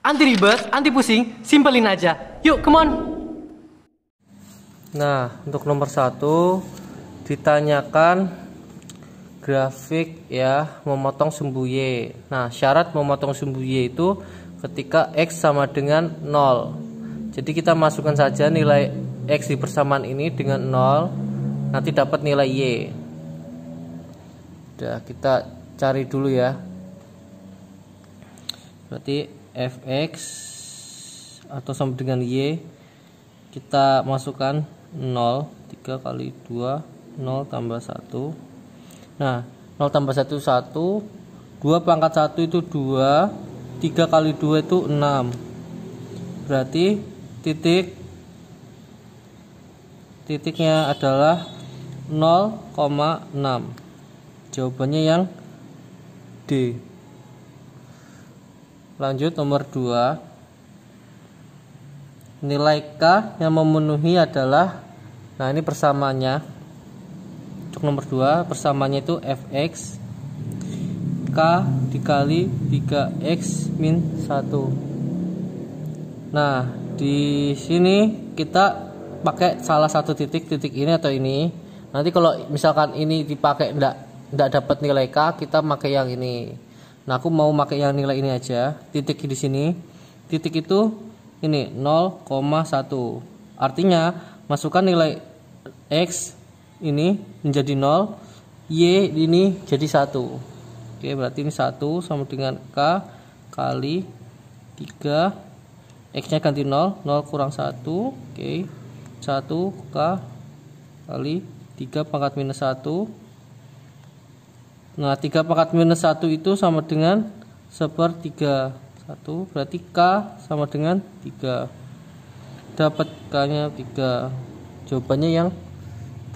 Anti ribet, anti pusing, simpelin aja. Yuk, come on. Nah, untuk nomor 1 ditanyakan grafik ya memotong sumbu Y. Nah, syarat memotong sumbu Y itu ketika X sama dengan 0. Jadi kita masukkan saja nilai X di persamaan ini dengan 0, nanti dapat nilai Y. Udah, kita cari dulu ya. Berarti Fx atau sama dengan Y kita masukkan 0, 3 kali 2, 0 tambah 1. Nah, 0 tambah 1 1, 2 pangkat 1 itu 2, 3 kali 2 itu 6. Berarti titiknya adalah 0,6. Jawabannya yang D. Lanjut nomor 2. Nilai K yang memenuhi adalah, nah ini persamaannya. Untuk nomor 2 persamaannya itu Fx K dikali 3x min 1. Nah, di sini kita pakai salah satu titik ini atau ini. Nanti kalau misalkan ini dipakai enggak dapat nilai K, kita pakai yang ini. Nah, aku mau pakai yang nilai ini aja. Titik di sini. Titik itu ini 0,1. Artinya masukkan nilai X ini menjadi 0, Y ini jadi 1. Oke, berarti ini 1 sama dengan K kali 3, X-nya ganti 0, 0 kurang 1. Oke, 1 K kali 3 pangkat minus 1. Nah, 3 pangkat minus 1 itu sama dengan 1/3. 1, berarti K sama dengan 3. Dapat K-nya 3. Jawabannya yang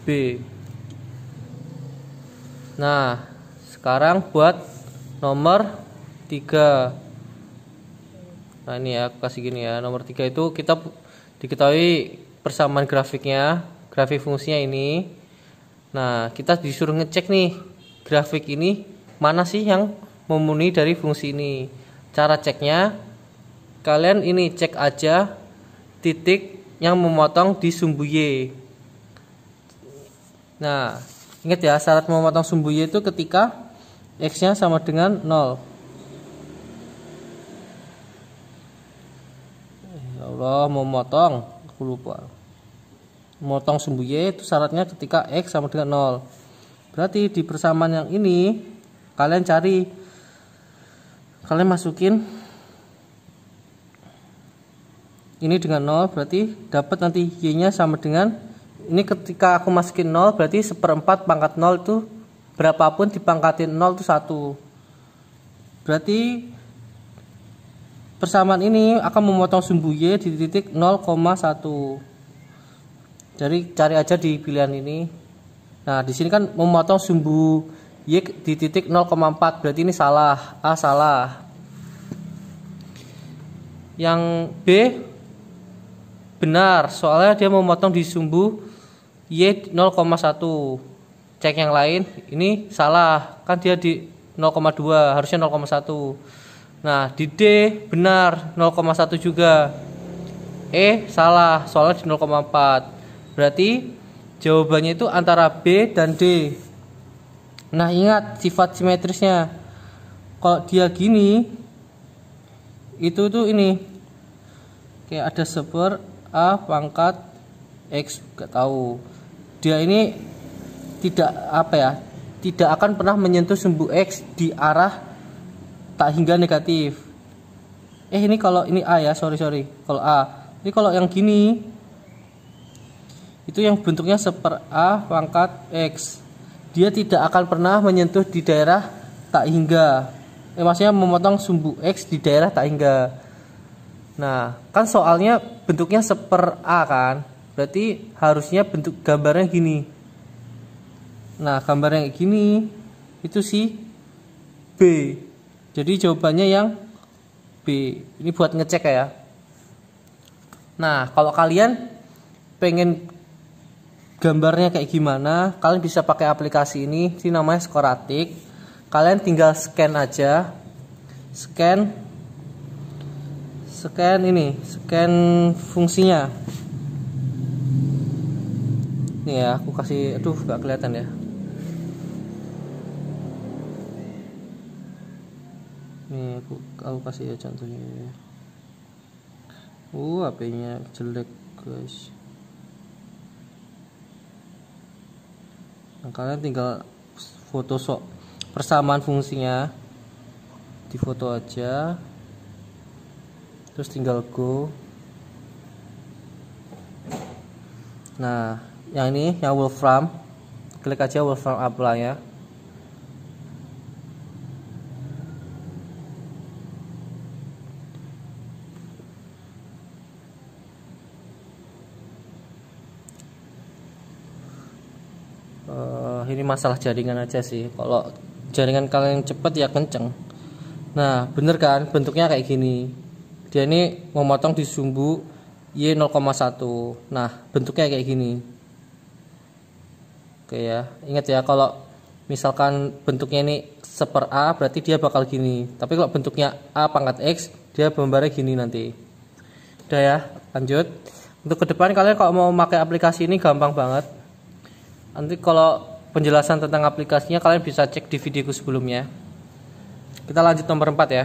B. Nah, sekarang buat nomor 3. Nah, ini ya, aku kasih gini ya. Nomor 3 itu kita diketahui persamaan grafiknya, grafik fungsinya ini. Nah, kita disuruh ngecek nih, grafik ini mana sih yang memenuhi dari fungsi ini. Cara ceknya, kalian ini cek aja titik yang memotong di sumbu Y. Nah, ingat ya, syarat memotong sumbu Y itu ketika X-nya sama dengan 0. Ya Allah, memotong, aku lupa. Memotong sumbu Y itu syaratnya ketika X sama dengan 0. Berarti di persamaan yang ini kalian masukin ini dengan 0, berarti dapat nanti Y-nya sama dengan ini. Ketika aku masukin 0 berarti 1/4 pangkat 0 itu berapapun dipangkatin 0 itu 1. Berarti persamaan ini akan memotong sumbu Y di titik 0,1. Jadi cari aja di pilihan ini. Nah, di sini kan memotong sumbu Y di titik 0,4, berarti ini salah. A salah. Yang B benar, soalnya dia memotong di sumbu Y 0,1. Cek yang lain, ini salah. Kan dia di 0,2, harusnya 0,1. Nah, di D benar, 0,1 juga. E salah, soalnya di 0,4. Berarti jawabannya itu antara B dan D. Nah, ingat sifat simetrisnya. Kalau dia gini, itu tuh ini kayak ada A pangkat X, gak tahu. Dia ini tidak tidak akan pernah menyentuh sumbu X di arah tak hingga negatif. Ini kalau ini A ya, sorry. Kalau A. Ini kalau yang gini itu yang bentuknya A pangkat X, dia tidak akan pernah menyentuh di daerah tak hingga. Maksudnya memotong sumbu X di daerah tak hingga. Nah, kan soalnya bentuknya A kan, berarti harusnya bentuk gambarnya gini. Nah, gambarnya kayak gini itu si B. Jadi jawabannya yang B. Ini buat ngecek ya. Nah, kalau kalian pengen gambarnya kayak gimana, kalian bisa pakai aplikasi ini namanya Skoratik. Kalian tinggal scan aja, scan scan fungsinya. Nih ya, aku kasih, aduh gak kelihatan ya. Nih aku kasih ya contohnya. HP-nya jelek guys. Nah, kalian tinggal foto persamaan fungsinya, di foto aja, terus tinggal go. Nah, yang ini yang Wolfram, klik aja Wolfram apply ya. Ini masalah jaringan aja sih. Kalau jaringan kalian cepet ya kenceng. Nah, bener kan bentuknya kayak gini. Dia ini memotong di sumbu Y0,1. Nah, bentuknya kayak gini. Oke ya, ingat ya, kalau misalkan bentuknya ini seper A, berarti dia bakal gini. Tapi kalau bentuknya A pangkat X, dia gambarnya gini nanti. Udah ya, lanjut. Untuk ke depan kalian kalau mau pakai aplikasi ini gampang banget. Nanti kalau penjelasan tentang aplikasinya kalian bisa cek di videoku sebelumnya. Kita lanjut nomor 4 ya.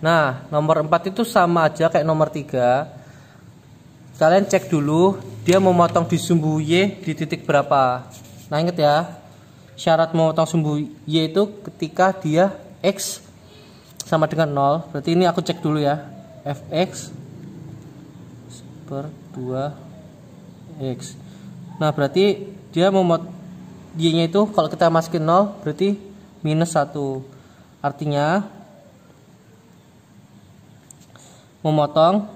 Nah, nomor 4 itu sama aja kayak nomor 3. Kalian cek dulu dia memotong di sumbu Y di titik berapa. Nah, ingat ya, syarat memotong sumbu Y itu ketika dia X sama dengan 0. Berarti ini aku cek dulu ya, Fx per 2x. Nah, berarti dia Y-nya itu kalau kita masukin 0 berarti minus 1. Artinya memotong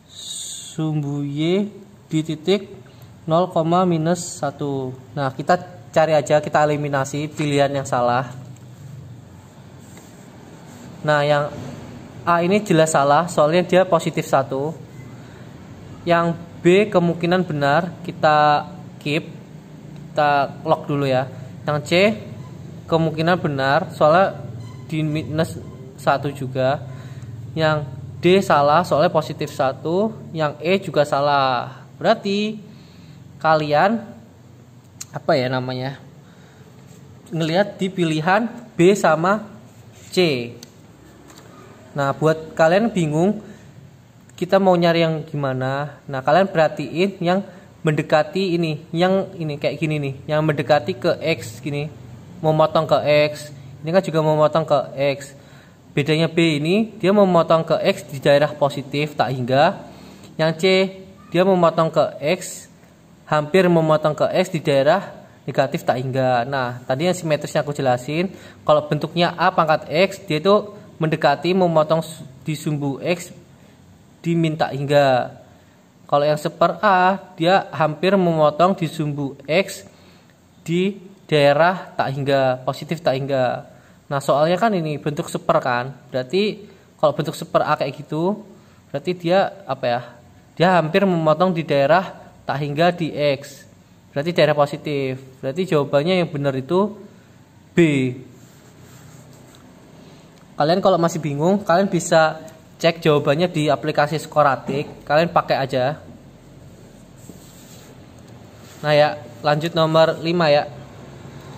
sumbu Y di titik 0, minus 1. Nah, kita cari aja, kita eliminasi pilihan yang salah. Nah, yang A ini jelas salah, soalnya dia positif 1. Yang B kemungkinan benar, kita keep, kita lock dulu ya. Yang C kemungkinan benar, soalnya di minus 1 juga. Yang D salah, soalnya positif 1. Yang E juga salah. Berarti kalian ngelihat di pilihan B sama C. Nah, buat kalian bingung kita mau nyari yang gimana, nah kalian perhatiin yang mendekati ini, yang ini kayak gini nih, yang mendekati ke X gini, memotong ke X. Ini kan juga memotong ke X. Bedanya B ini dia memotong ke X di daerah positif tak hingga. Yang C dia memotong ke X, hampir memotong ke X di daerah negatif tak hingga. Nah, tadi yang simetrisnya aku jelasin. Kalau bentuknya A pangkat X, dia itu mendekati memotong di sumbu X di min tak hingga. Kalau yang seper A, dia hampir memotong di sumbu X di daerah tak hingga, positif tak hingga. Nah, soalnya kan ini bentuk seper kan, berarti kalau bentuk seper A kayak gitu, berarti dia dia hampir memotong di daerah tak hingga di X, berarti daerah positif. Berarti jawabannya yang benar itu B. Kalian kalau masih bingung, kalian bisa cek jawabannya di aplikasi Skoratik. Kalian pakai aja. Nah ya, lanjut nomor 5 ya.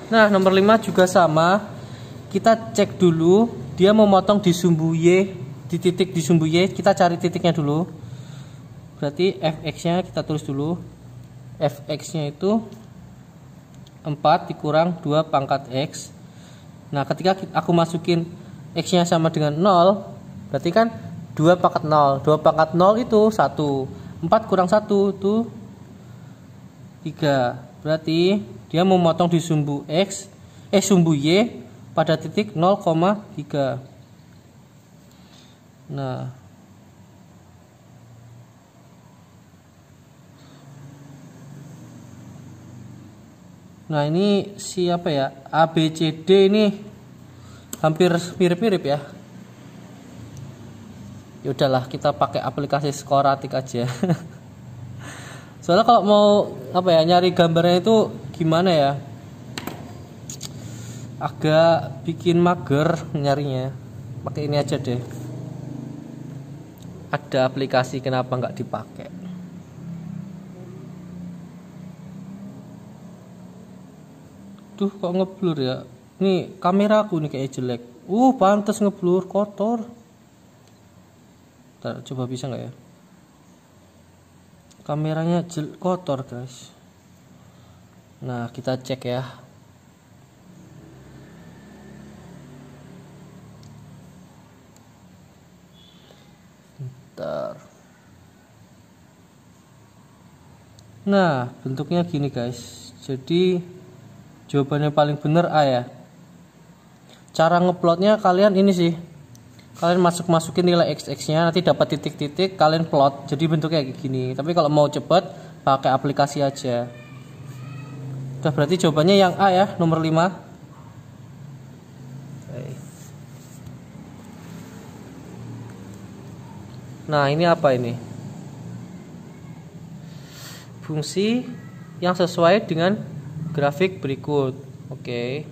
Nah, nomor 5 juga sama. Kita cek dulu dia memotong di sumbu Y, di titik di sumbu Y. Kita cari titiknya dulu. Berarti Fx-nya kita tulis dulu. Fx-nya itu 4 dikurang 2 pangkat X. Nah, ketika aku masukin X-nya sama dengan 0, berarti kan 2 pangkat 0. 2 pangkat 0 itu 1. 4 kurang 1 itu 3. Berarti dia memotong di sumbu sumbu Y pada titik 0,3. Nah, ini siapa ya? A, B, C, D ini hampir mirip-mirip ya. Ya udahlah, kita pakai aplikasi Skoratik aja. Soalnya kalau mau nyari gambarnya itu gimana ya? agak bikin mager nyarinya, pakai ini aja deh. Ada aplikasi kenapa nggak dipakai? Tuh kok ngeblur ya? Nih kameraku nih kayak jelek. Pantes ngeblur, kotor. Ntar, coba bisa nggak ya? Kameranya kotor guys. Nah kita cek ya. Bentar. Nah bentuknya gini guys. Jadi jawabannya paling bener A ya. Cara ngeplotnya kalian ini sih. Kalian masukin nilai x-nya, nanti dapat titik-titik, kalian plot. Jadi bentuknya kayak gini. Tapi kalau mau cepet pakai aplikasi aja. Udah, berarti jawabannya yang A ya, nomor 5. Nah ini apa ini? Fungsi yang sesuai dengan grafik berikut. Oke.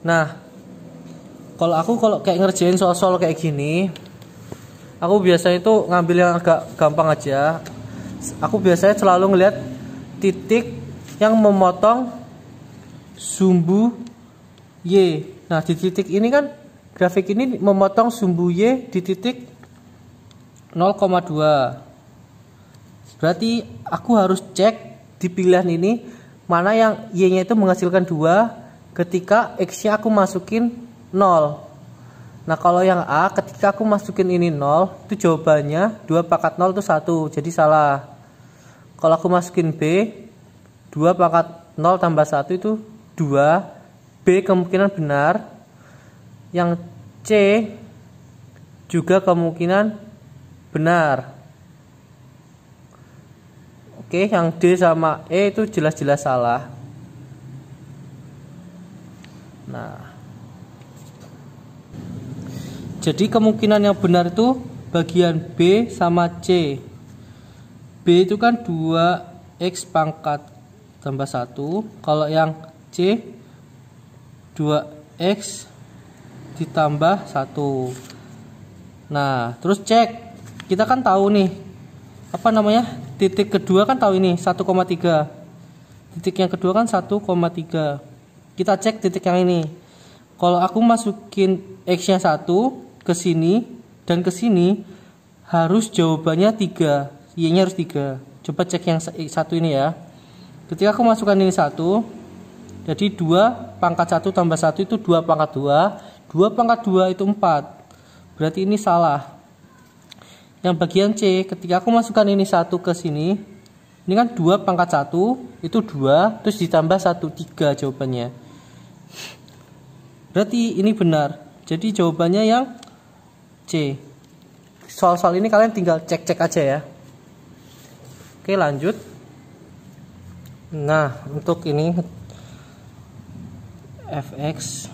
Nah, kalau kayak ngerjain soal-soal kayak gini, aku biasanya itu ngambil yang agak gampang aja. Aku biasanya selalu ngeliat titik yang memotong sumbu Y. Nah, di titik ini kan grafik ini memotong sumbu Y di titik 0,2. Berarti aku harus cek di pilihan ini mana yang Y-nya itu menghasilkan 2 ketika X-nya aku masukin 0. Nah kalau yang A ketika aku masukin ini 0, itu jawabannya 2 pangkat 0 itu 1, jadi salah. Kalau aku masukin B, 2 pangkat 0 tambah 1 itu 2, B kemungkinan benar. Yang C juga kemungkinan benar. Oke, yang D sama E itu jelas-jelas salah. Nah, jadi kemungkinan yang benar itu bagian B sama C. B itu kan 2x pangkat tambah 1. Kalau yang C 2x ditambah 1. Nah, terus cek. Kita kan tahu nih, apa namanya? Titik kedua kan tahu ini 1,3. Titik yang kedua kan 1,3. Kita cek titik yang ini. Kalau aku masukin X-nya 1 ke sini dan ke sini, harus jawabannya 3. Y-nya harus 3. Coba cek yang 1 ini ya. Ketika aku masukkan ini 1, jadi 2 pangkat 1 tambah 1 itu 2 pangkat 2. 2 pangkat 2 itu 4. Berarti ini salah. Yang bagian C, ketika aku masukkan ini 1 ke sini, ini kan 2 pangkat 1 itu 2, terus ditambah 1, 3 jawabannya. Berarti ini benar. Jadi jawabannya yang C. Soal-soal ini kalian tinggal cek-cek aja ya. Oke, lanjut. Nah, untuk ini fx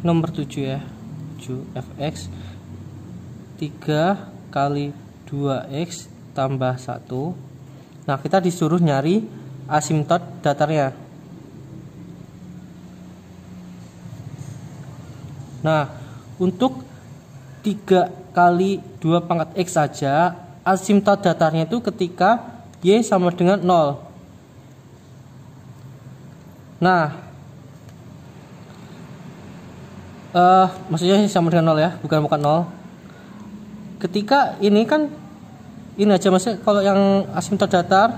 nomor 7 ya. 7 fx 3 kali 2x tambah 1. Nah, kita disuruh nyari asimtot datarnya. Nah, untuk 3 kali 2 pangkat X saja, asimtot datarnya itu ketika Y sama dengan 0. Nah, maksudnya sama dengan 0 ya, bukan 0. Ketika ini kan, ini aja maksudnya kalau yang asimtot datar,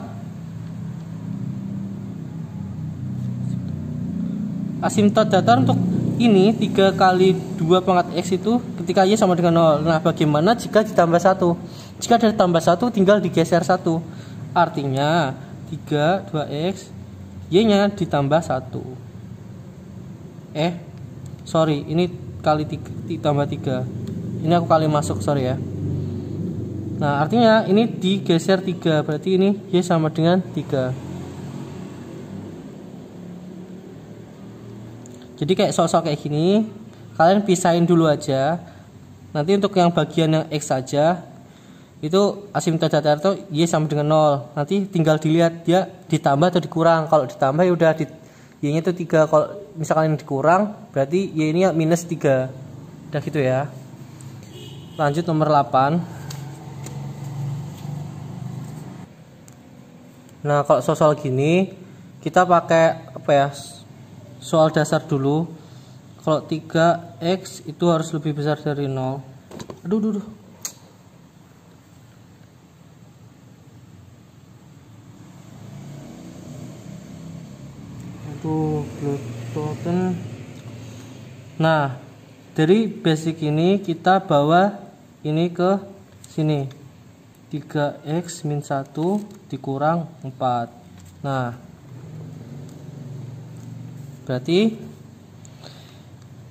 asimtot datar untuk ini 3 kali 2 pangkat X itu ketika Y sama dengan 0. Nah, bagaimana jika ditambah 1? Jika ditambah 1 tinggal digeser 1. Artinya 3 2X Y-nya ditambah 1. Sorry, ini kali 3 ditambah 3. Ini aku kali masuk, sorry ya. Nah, artinya ini digeser 3, berarti ini Y sama dengan 3. Jadi kayak soal-soal kayak gini, kalian pisahin dulu aja. Nanti untuk yang bagian yang X saja itu asimtot datar itu Y sama dengan 0. Nanti tinggal dilihat dia ditambah atau dikurang. Kalau ditambah ya udah Y-nya itu 3. Kalau misalkan yang dikurang berarti Y ini minus 3. Udah gitu ya. Lanjut nomor 8. Nah, kalau soal gini kita pakai apa ya? Soal dasar dulu. Kalau 3x itu harus lebih besar dari 0. Aduh. Nah, dari basic ini kita bawa ini ke sini. 3x min 1 dikurang 4. Nah, berarti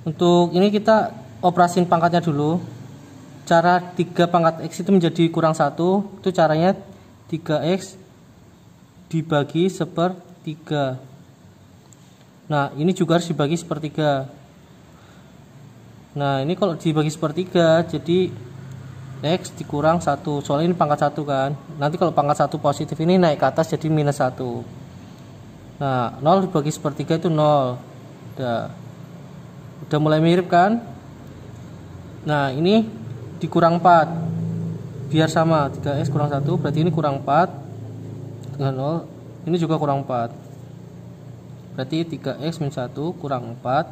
untuk ini kita operasin pangkatnya dulu. Cara 3 pangkat x itu menjadi kurang 1 itu caranya 3x dibagi 1/3. Nah, ini juga harus dibagi 1/3. Nah, ini kalau dibagi 1/3 jadi X dikurang 1. Soalnya ini pangkat 1 kan. Nanti kalau pangkat 1 positif ini naik ke atas jadi minus 1. Nah, 0 dibagi 1/3 itu 0. Udah mulai mirip kan? Nah, ini dikurang 4. Biar sama, 3x kurang 1 berarti ini kurang 4 dengan 0. Ini juga kurang 4. Berarti 3x min 1 kurang 4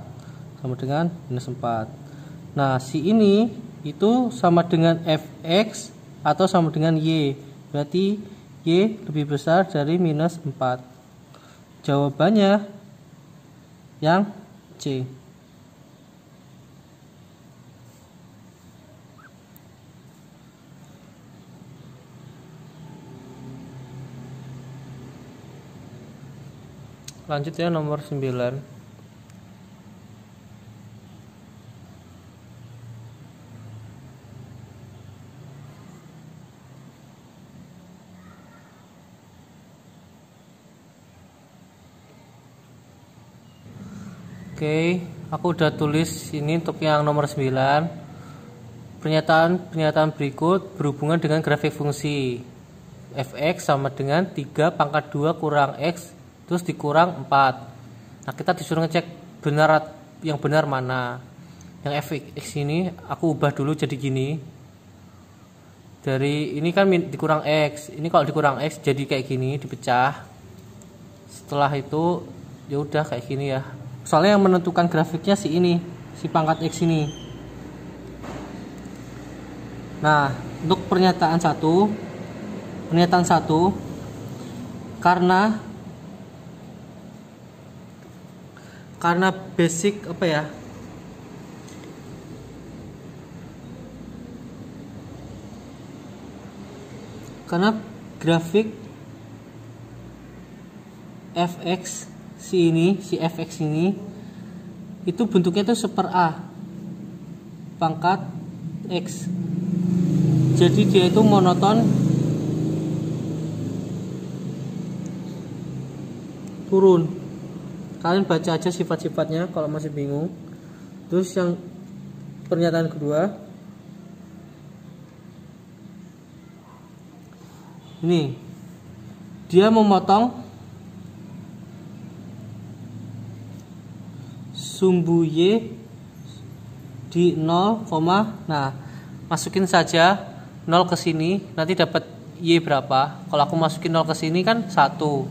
sama dengan minus 4. Nah, si ini itu sama dengan fx atau sama dengan y. Berarti y lebih besar dari minus 4. Jawabannya yang C. Lanjut ya nomor 9. Oke, aku udah tulis ini untuk yang nomor 9. Pernyataan berikut berhubungan dengan grafik fungsi fx sama dengan 3 pangkat 2 kurang x terus dikurang 4. Nah, kita disuruh ngecek yang benar mana. Yang fx ini aku ubah dulu jadi gini. Dari ini kan dikurang x. Ini kalau dikurang x jadi kayak gini, dipecah. Setelah itu ya udah kayak gini ya. Soalnya yang menentukan grafiknya si pangkat x ini. Nah, untuk pernyataan 1 karena basic apa ya? Karena grafik fx si fx ini itu bentuknya itu 1/a pangkat x. Jadi dia itu monoton turun. Kalian baca aja sifat-sifatnya kalau masih bingung. Terus yang pernyataan kedua ini dia memotong sumbu Y di 0, nah masukin saja 0 ke sini, nanti dapat Y berapa. Kalau aku masukin 0 ke sini kan 1.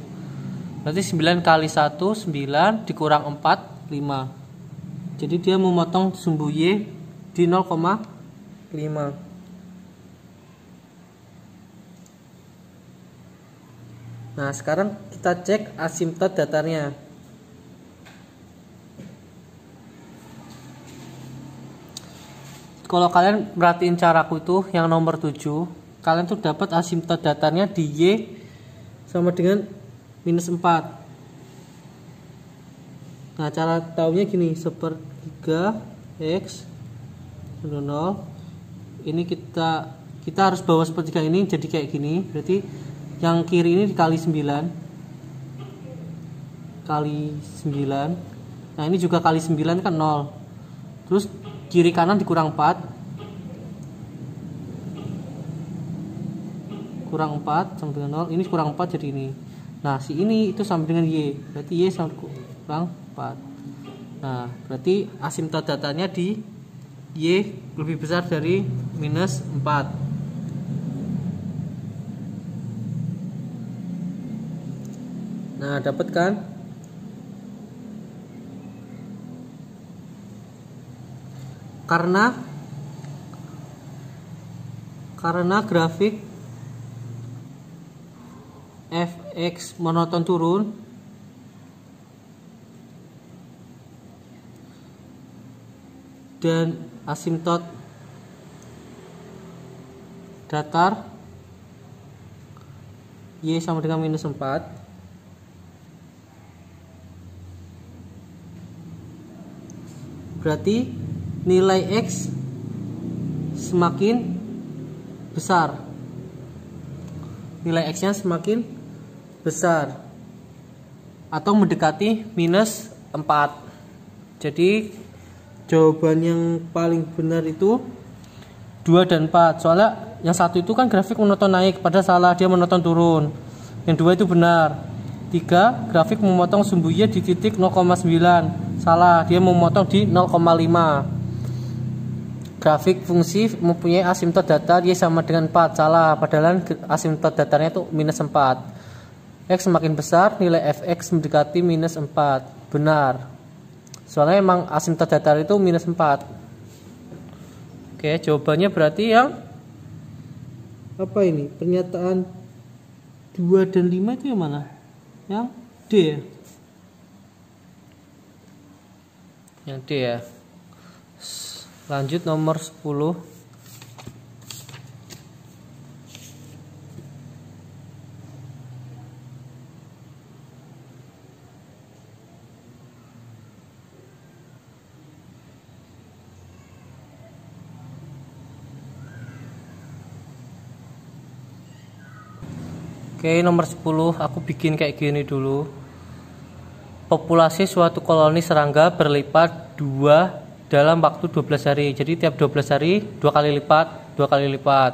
Berarti 9 kali 1 9 dikurang 4 5. Jadi dia memotong sumbu Y di 0,5. Nah, sekarang kita cek asimtot datarnya. Kalau kalian merhatiin caraku itu yang nomor 7, kalian tuh dapat asimtot datarnya di Y sama dengan minus 4. Nah, cara taunya gini, 1/3 x 0. Ini kita harus bawa 1/3 ini jadi kayak gini. Berarti yang kiri ini dikali 9 kali 9. Nah, ini juga kali 9 kan 0. terus kiri kanan dikurang 4, kurang 4 sama dengan 0, ini kurang 4 jadi ini. Nah si ini itu sama dengan Y, berarti Y sama kurang 4. Nah berarti asimtot datanya di Y lebih besar dari minus 4. Nah dapat kan? Karena grafik fx monoton turun dan asimtot datar Y sama dengan minus 4, berarti nilai X semakin besar, nilai X nya semakin besar atau mendekati minus 4. Jadi jawaban yang paling benar itu 2 dan 4. Soalnya yang satu itu kan grafik monoton naik, padahal salah, dia monoton turun. Yang 2 itu benar. 3, grafik memotong sumbu Y di titik 0,9. Salah, dia memotong di 0,5. Grafik fungsi mempunyai asimtot datar Y sama dengan 4. Salah, padahal asimtot datarnya itu minus 4. X semakin besar, nilai fx mendekati minus 4. Benar. Soalnya emang asimtot datar itu minus 4. Oke, jawabannya berarti yang apa ini? Pernyataan 2 dan 5 itu yang mana? Yang D ya? Yang D ya. Lanjut nomor 10. Oke, nomor 10 aku bikin kayak gini dulu. Populasi suatu koloni serangga berlipat 2 dalam waktu 12 hari. Jadi tiap 12 hari 2 kali lipat, 2 kali lipat.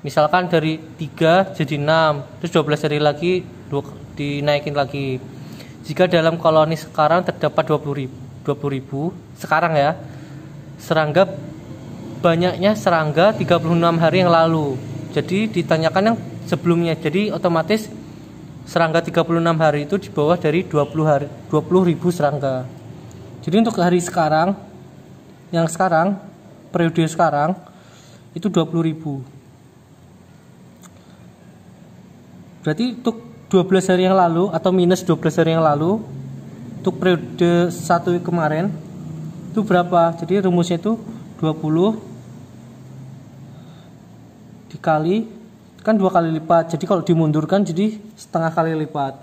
Misalkan dari 3 jadi 6, terus 12 hari lagi dinaikin lagi. Jika dalam koloni sekarang terdapat 20 ribu sekarang ya, serangga banyaknya serangga 36 hari yang lalu. Jadi ditanyakan yang sebelumnya. Jadi otomatis serangga 36 hari itu di bawah dari 20 ribu serangga. Jadi untuk hari sekarang, yang sekarang, periode sekarang itu 20 ribu. Berarti untuk 12 hari yang lalu atau minus 12 hari yang lalu, untuk periode 1 kemarin itu berapa? Jadi rumusnya itu 20 dikali, kan 2 kali lipat. Jadi kalau dimundurkan jadi setengah kali lipat.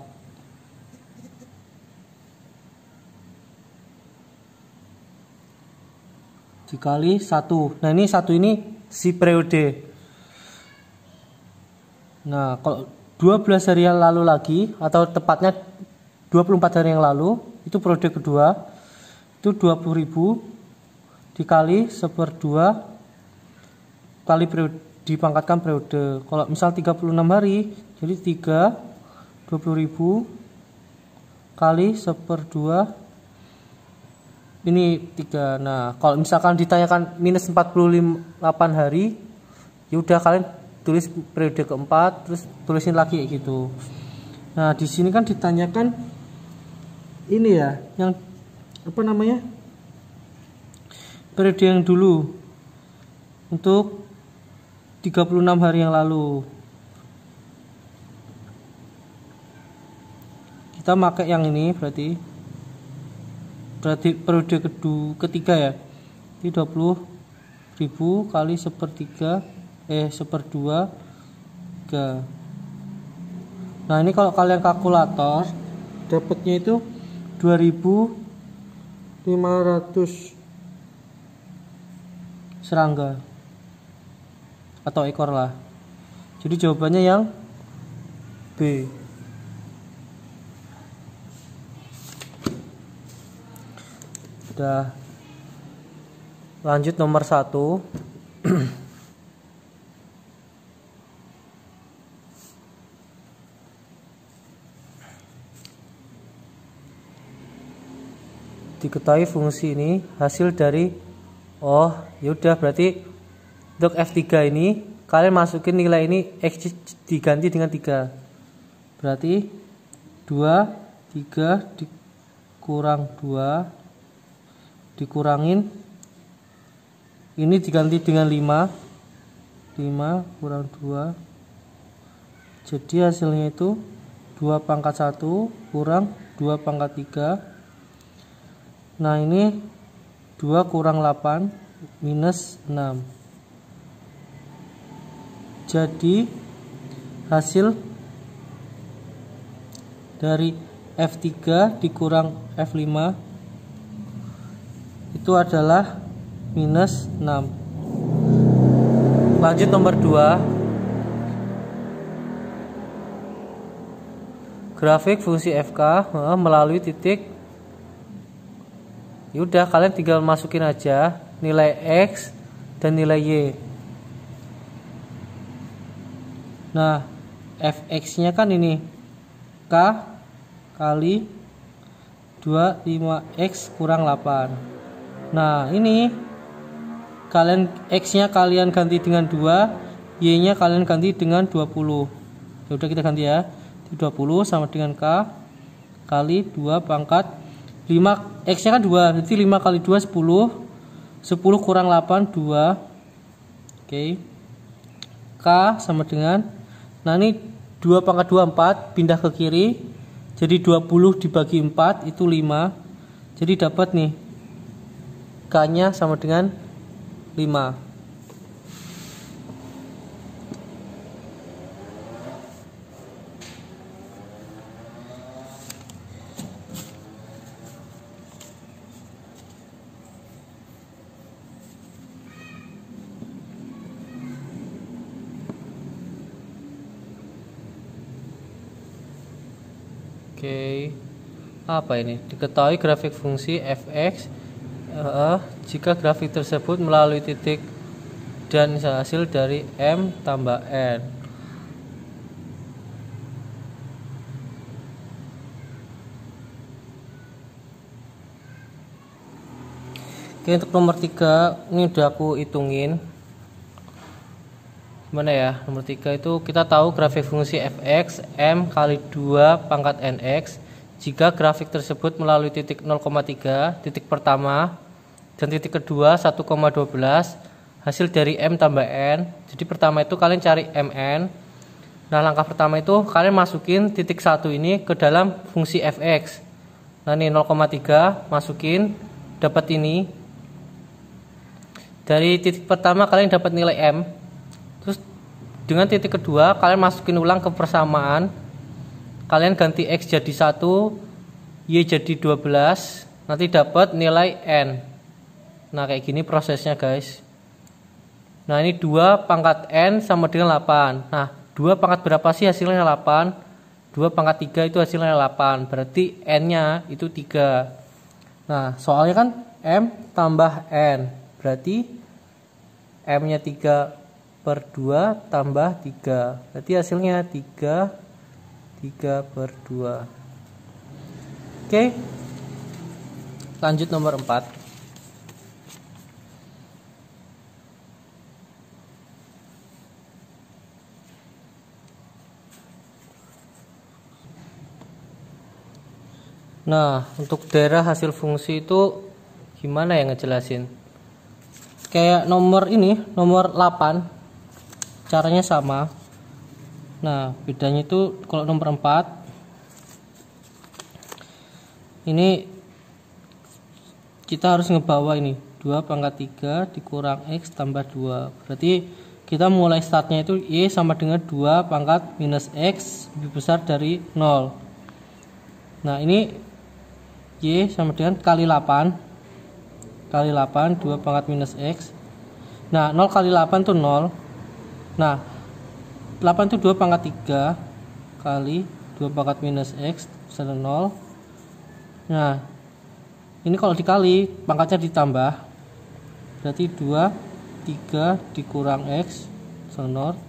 Dikali 1. Nah ini 1 ini si periode. Nah kalau 12 hari yang lalu lagi, atau tepatnya 24 hari yang lalu, itu periode kedua, itu 20 ribu dikali 1/2 kali periode, dipangkatkan periode. Kalau misal 36 hari, jadi 20 ribu kali 1/2 ini 3. Nah kalau misalkan ditanyakan minus 48 hari, ya udah kalian tulis periode keempat, terus tulisin lagi kayak gitu. Nah di sini kan ditanyakan ini ya, yang apa namanya, periode yang dulu untuk 36 hari yang lalu. Kita pakai yang ini, berarti periode ketiga ya. Ini 20 ribu kali 1/3 1/2 3. Nah ini kalau kalian kalkulator dapatnya itu 2.500 serangga atau ekor lah. Jadi jawabannya yang B. Udah. Lanjut nomor 1. Diketahui fungsi ini hasil dari yaudah berarti untuk F3 ini kalian masukin nilai ini X diganti dengan 3. Berarti 2, 3 dikurang 2 dikurangin ini diganti dengan 5 kurang 2, jadi hasilnya itu 2 pangkat 1 kurang 2 pangkat 3. Nah ini 2 kurang 8 minus 6. Jadi hasil dari F3 dikurang F5 itu adalah minus 6. Lanjut nomor 2. Grafik fungsi FK melalui titik. Yaudah kalian tinggal masukin aja nilai X dan nilai Y. Nah Fx nya kan ini K kali 25X kurang 8. Nah ini kalian X nya kalian ganti dengan 2, Y nya kalian ganti dengan 20. Yaudah kita ganti ya, 20 sama dengan K kali 2 pangkat 5, X nya kan 2, berarti 5 kali 2 10 kurang 8 2. Oke. K sama dengan, nah ini 2 pangkat 2 4, pindah ke kiri jadi 20 dibagi 4 itu 5, jadi dapat nih K nya sama dengan 5. Oke, apa ini? Diketahui grafik fungsi fx jika grafik tersebut melalui titik dan hasil dari m tambah n. Oke, untuk nomor 3 ini udah aku hitungin. Gimana ya? Nomor 3 itu kita tahu grafik fungsi fx m kali 2 pangkat nx jika grafik tersebut melalui titik 0,3, titik pertama dan titik kedua 1,12, hasil dari m tambah n. Jadi pertama itu kalian cari mn. Nah langkah pertama itu kalian masukin titik 1 ini ke dalam fungsi fx. Nah ini 0,3 masukin, dapat ini. Dari titik pertama kalian dapat nilai m. Terus dengan titik kedua kalian masukin ulang ke persamaan. Kalian ganti X jadi 1, Y jadi 12, nanti dapat nilai N. Nah kayak gini prosesnya guys. Nah ini 2 pangkat N sama dengan 8. Nah 2 pangkat berapa sih hasilnya 8? 2 pangkat 3 itu hasilnya 8. Berarti N nya itu 3. Nah soalnya kan M tambah N. Berarti M nya 3 per 2 tambah 3. Berarti hasilnya 3 per 2. Oke. Lanjut nomor 4. Nah, untuk daerah hasil fungsi itu gimana ya ngejelasin? Kayak nomor ini, nomor 8. Caranya sama. Nah bedanya itu kalau nomor 4 ini kita harus ngebawa ini 2 pangkat 3 dikurang X tambah 2. Berarti kita mulai startnya itu Y sama dengan 2 pangkat minus X lebih besar dari 0. Nah ini Y sama dengan kali 8 2 pangkat minus X. Nah 0 kali 8 itu 0. Nah 8 itu 2 pangkat 3 kali 2 pangkat minus X besar 0. Nah ini kalau dikali pangkatnya ditambah. berarti 2, 3 dikurang X sama 0.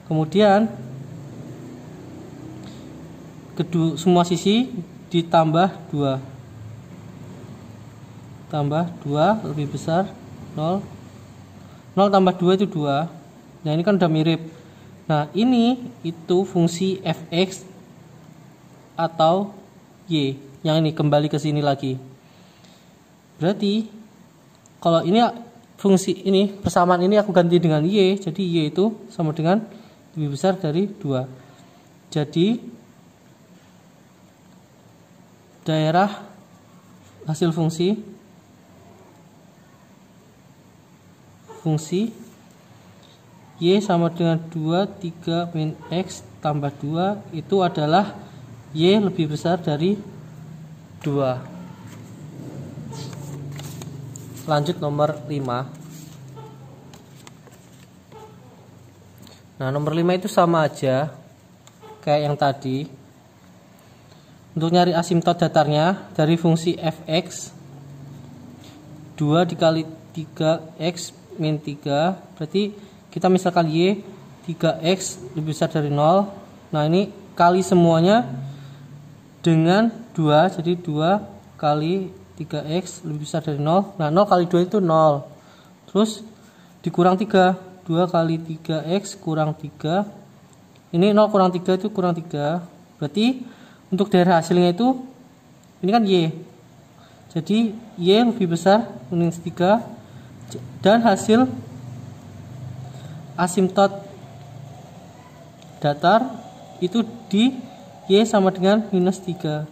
Kemudian semua sisi ditambah 2, tambah 2 lebih besar 0. 0 tambah 2 itu 2. Nah ini kan udah mirip. Nah ini itu fungsi fx atau y. Yang ini kembali ke sini lagi. Berarti kalau ini fungsi ini persamaan ini aku ganti dengan y, jadi y itu sama dengan lebih besar dari 2. Jadi daerah hasil fungsi y sama dengan 2, 3 min x tambah 2 itu adalah y lebih besar dari 2. Lanjut nomor 5. Nah nomor 5 itu sama aja kayak yang tadi. Untuk nyari asimtot datarnya dari fungsi fx 2 dikali 3x min 3, berarti kita misalkan y 3x lebih besar dari 0. Nah ini kali semuanya dengan 2, jadi 2 kali 3x lebih besar dari 0. Nah 0 kali 2 itu 0. Terus dikurang 3, 2 kali 3x kurang 3. Ini 0 kurang 3 itu kurang 3. Berarti untuk daerah hasilnya itu ini kan y. Jadi y lebih besar minus 3 dan hasil asimtot datar itu di y sama dengan minus 3.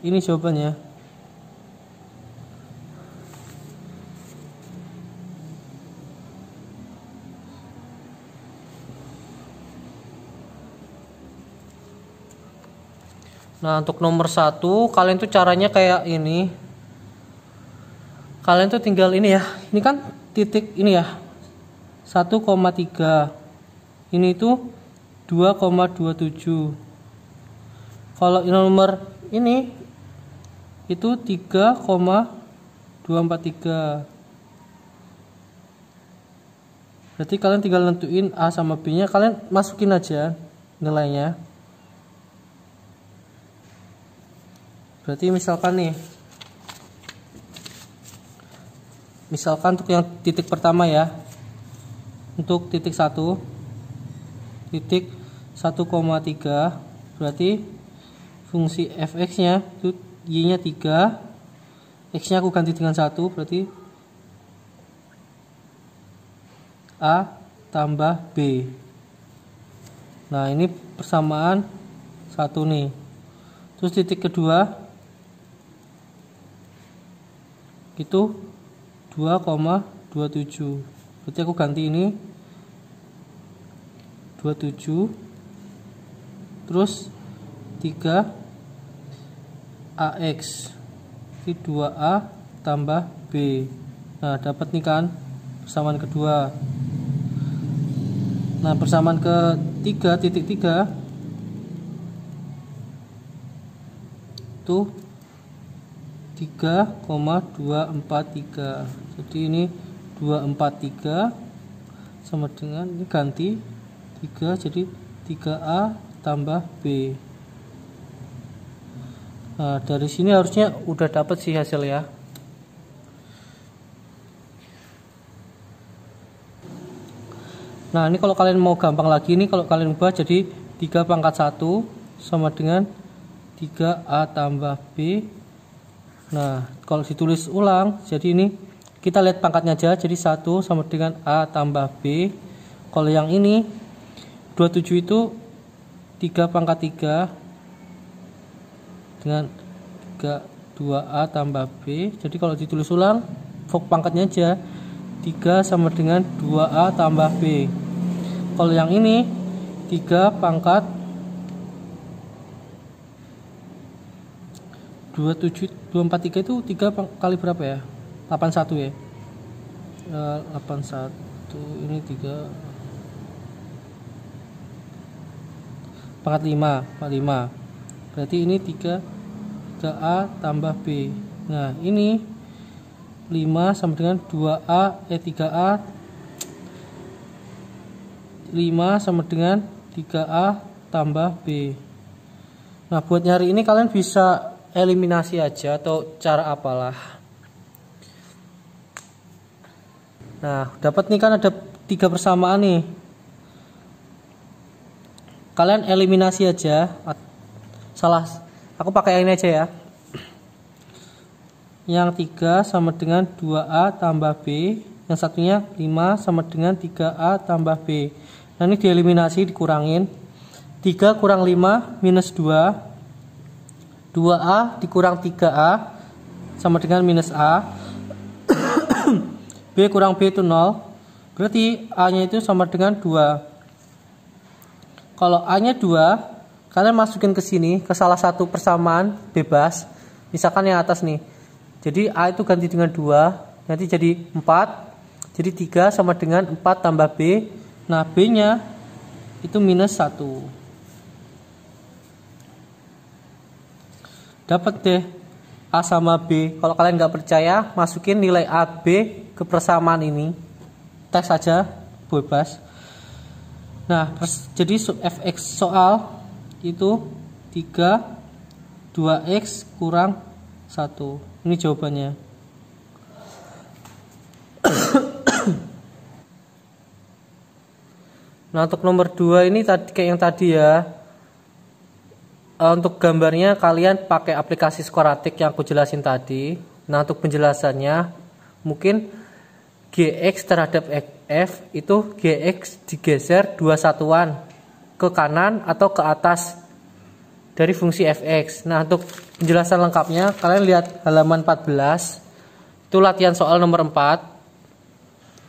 Ini jawabannya. Nah untuk nomor 1 kalian tuh caranya kayak ini. Kalian tuh tinggal ini ya. Ini kan titik ini ya 1,3. Ini itu 2,27. Kalau nomor ini itu 3,243. Berarti kalian tinggal nentuin A sama B nya, kalian masukin aja nilainya. Berarti misalkan nih, misalkan untuk yang titik pertama ya, untuk titik 1 titik 1,3, berarti fungsi fx nya itu y nya 3, x nya aku ganti dengan 1, berarti A tambah B. Nah ini persamaan 1 nih. Terus titik kedua itu 2,27, berarti aku ganti ini 27, terus 3 AX ini 2A tambah B. Nah dapat nih kan persamaan kedua. Nah persamaan ketiga titik 3 itu 3,243. Jadi ini 243 sama dengan ini ganti 3, jadi 3A tambah B. Nah dari sini harusnya udah dapat sih hasil ya. Nah ini kalau kalian mau gampang lagi nih, kalau kalian ubah jadi 3 pangkat 1 sama dengan 3A tambah B. Nah kalau ditulis ulang, jadi ini kita lihat pangkatnya aja, jadi 1 sama dengan A tambah B. Kalau yang ini 27 itu 3 pangkat 3 dengan 2A tambah B. Jadi kalau ditulis ulang, pangkatnya aja 3 sama dengan 2A tambah B. Kalau yang ini 3 pangkat 243 itu 3 kali berapa ya? 81 ya. 81 ini 3 pangkat 5. Berarti ini 3A tambah B. Nah, ini 5 sama dengan 3A 5 sama dengan 3A tambah B. Nah, buat nyari ini kalian bisa eliminasi aja atau cara apalah. Nah, dapat nih kan ada 3 persamaan nih. Kalian eliminasi aja. Aku pakai yang ini aja ya. Yang 3 sama dengan 2A tambah B. Yang satunya 5 sama dengan 3A tambah B. Nah, ini dieliminasi, dikurangin. 3 kurang 5 minus 2. 2A dikurang 3A sama dengan minus A. B kurang B itu 0. Berarti A-nya itu sama dengan 2. Kalau A-nya 2, kalian masukin ke sini, ke salah satu persamaan bebas. Misalkan yang atas nih. Jadi A itu ganti dengan 2, nanti jadi 4. Jadi 3 sama dengan 4 tambah B. Nah, B-nya itu minus 1. Dapat deh A sama B. Kalau kalian nggak percaya, masukin nilai A, B ke persamaan ini. Tes saja, bebas. Nah, jadi fx soal itu 3 2x kurang 1. Ini jawabannya. Nah, untuk nomor 2 ini tadi kayak yang tadi ya. Untuk gambarnya kalian pakai aplikasi Scoratic yang aku jelasin tadi. Nah, untuk penjelasannya mungkin Gx terhadap F itu Gx digeser 2 satuan ke kanan atau ke atas dari fungsi fx. Nah, untuk penjelasan lengkapnya kalian lihat halaman 14. Itu latihan soal nomor 4.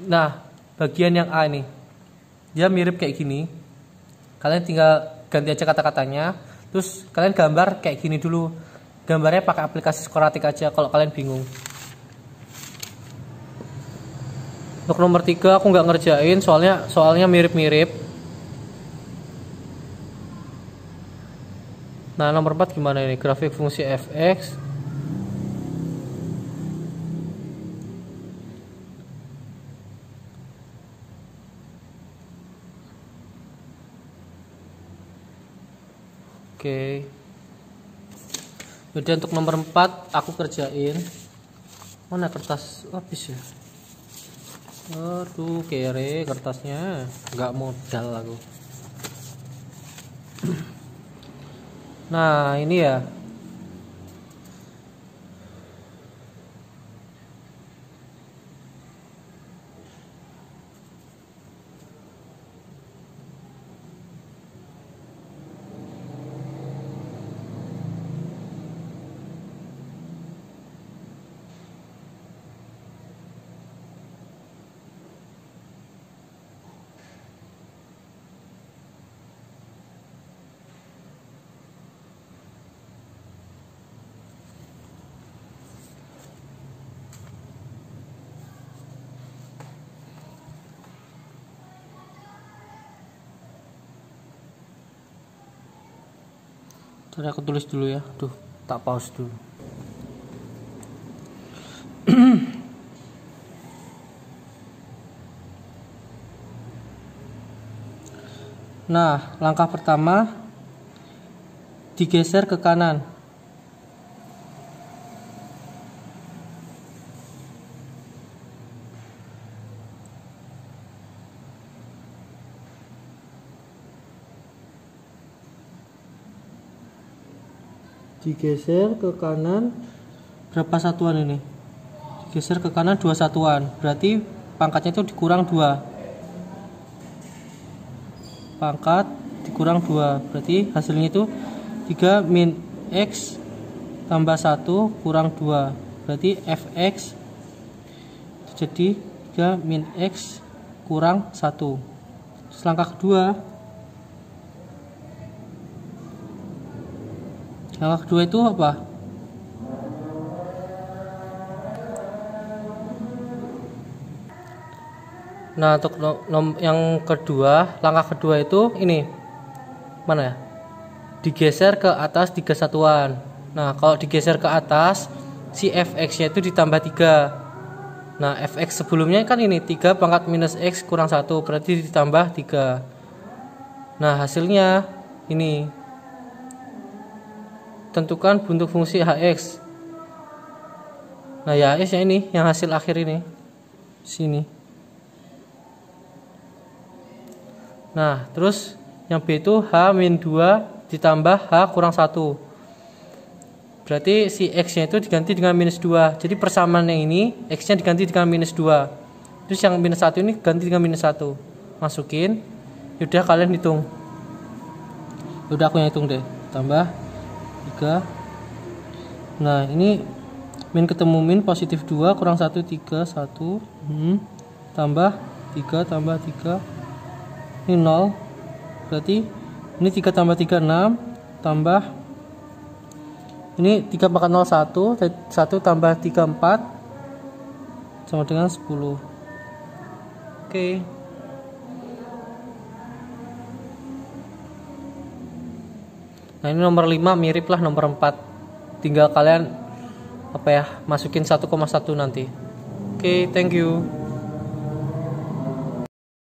Nah, bagian yang A ini dia mirip kayak gini. Kalian tinggal ganti aja kata-katanya. Terus kalian gambar kayak gini dulu. Gambarnya pakai aplikasi Scoratic aja kalau kalian bingung. Untuk nomor 3 aku nggak ngerjain soalnya mirip-mirip. Nah, nomor 4 gimana ini? Grafik fungsi fx. Oke. Jadi untuk nomor 4 aku kerjain. Mana kertas habis ya? Aduh, kere kertasnya, nggak modal aku. Nah, ini ya. Tadi aku tulis dulu ya. Tuh, tak pause dulu. Nah, langkah pertama digeser ke kanan. Digeser ke kanan berapa satuan ini? Digeser ke kanan 2 satuan. Berarti pangkatnya itu dikurang 2. Pangkat dikurang 2. Berarti hasilnya itu 3 min x tambah 1 kurang 2. Berarti fx itu jadi 3 min x kurang 1. Terus langkah kedua. Langkah kedua itu apa? Nah, untuk yang kedua, langkah kedua itu ini. Mana ya? Digeser ke atas 3 satuan. Nah, kalau digeser ke atas, si fx-nya itu ditambah 3. Nah, fx sebelumnya kan ini 3 pangkat minus x kurang 1, berarti ditambah 3. Nah, hasilnya ini. Tentukan bentuk fungsi hx. Nah, ya hx nya ini, yang hasil akhir ini. Sini. Nah, terus yang B itu H-2 ditambah H kurang 1. Berarti si X-nya itu diganti dengan minus 2. Jadi persamaan yang ini, X-nya diganti dengan minus 2. Terus yang minus 1 ini ganti dengan minus 1. Masukin. Yaudah kalian hitung. Yaudah aku yang hitung deh. Tambah 3. Nah, ini min ketemu min positif 2 kurang 1, 3, 1. Tambah 3, tambah 3. Ini 0. Berarti ini 3 tambah 3, 6. Tambah ini 3 pangkat 0, 1. 1 tambah 3, 4. Sama dengan 10. Oke. Nah, ini nomor 5 mirip lah nomor 4. Tinggal kalian masukin 1,1 nanti. Oke, thank you.